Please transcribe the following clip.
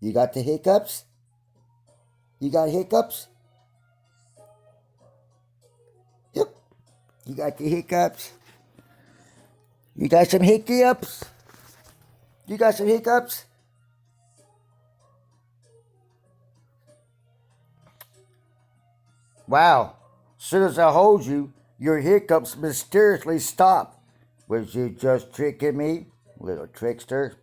You got the hiccups? You got hiccups? Yep. You got the hiccups? You got some hiccups? You got some hiccups? Wow. As soon as I hold you, your hiccups mysteriously stop. Was you just tricking me, little trickster?